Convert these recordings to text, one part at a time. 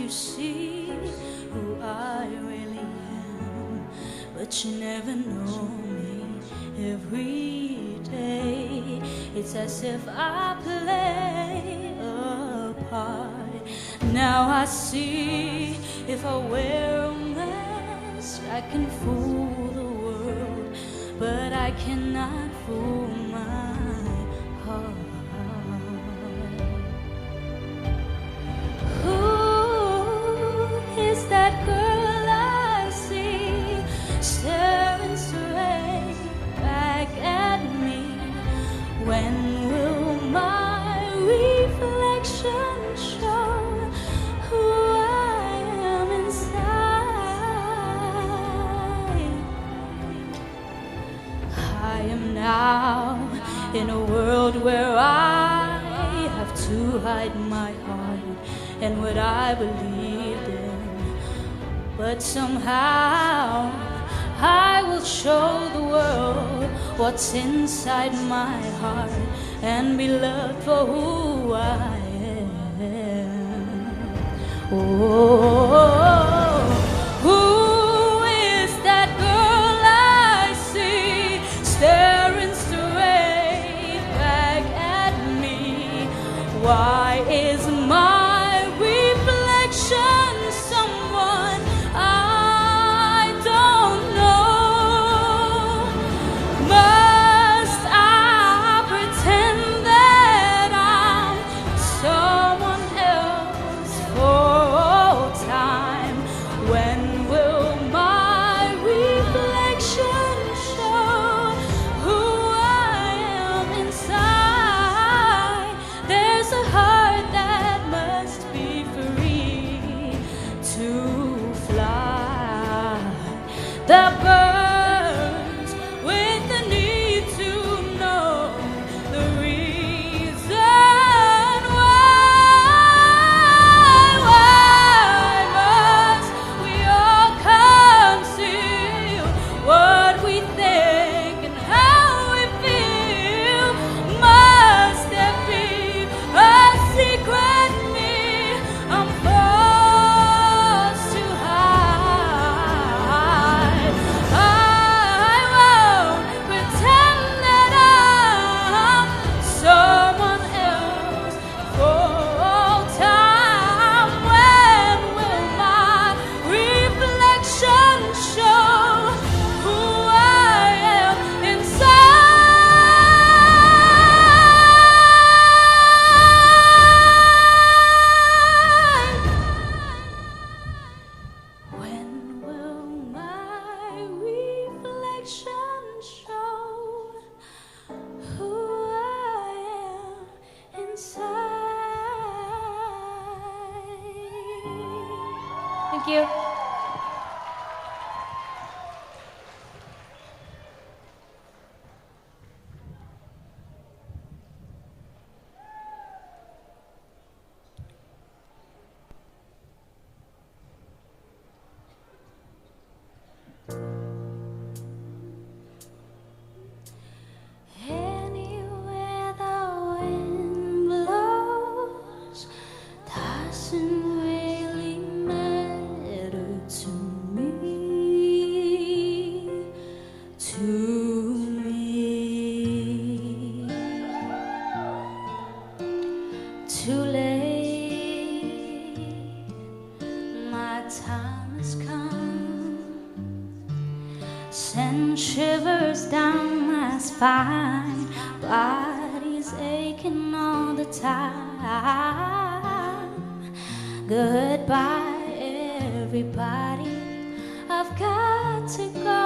you see who I really am, but you never know me every day. It's as if I play a part. Now I see if I wear a mask, I can fool the world, but I cannot fool my heart. Is that girl I see staring straight back at me? When will my reflection show who I am inside? I am now in a world where I have to hide my heart and what I believed in. But somehow I will show the world what's inside my heart and be loved for who I am. Oh, who is that girl I see staring straight back at me? Why is my reflection someone I don't know? Must I pretend that I'm someone else for all time? When will my reflection show who I am inside? There's a heart that must be free to fly, that burns with the need to know the reason why. Why must we all conceal what we think and how we feel? Must there be a secret me I'm forced to hide? I won't pretend that I'm someone else for all time. When will my reflection show who I am inside? When will my reflection show who I am inside? Thank you. Anywhere the wind blows doesn't really matter to me, to me. Too late, my time has come. Send shivers down my spine, body's aching all the time. Goodbye, everybody, I've got to go.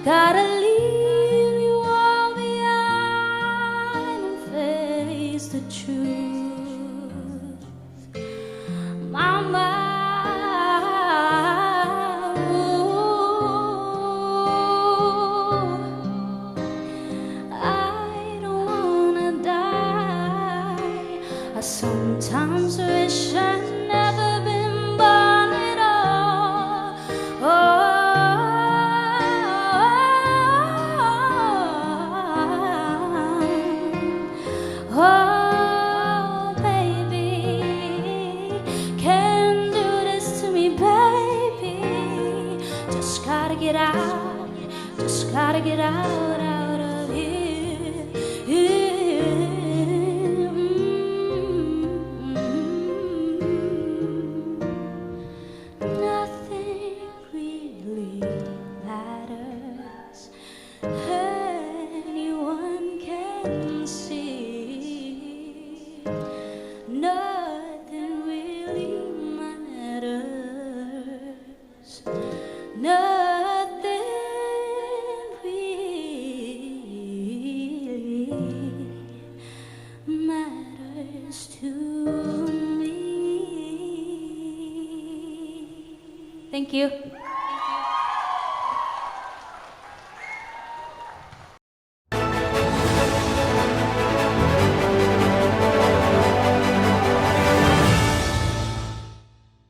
Gotta leave you all behind and face the truth. Mama, I don't wanna die. I sometimes wish I'd never been born at all. Oh, Just gotta get out of here. Nothing really matters. Anyone can see. Nothing really matters. Nothing really matters to me. Thank you.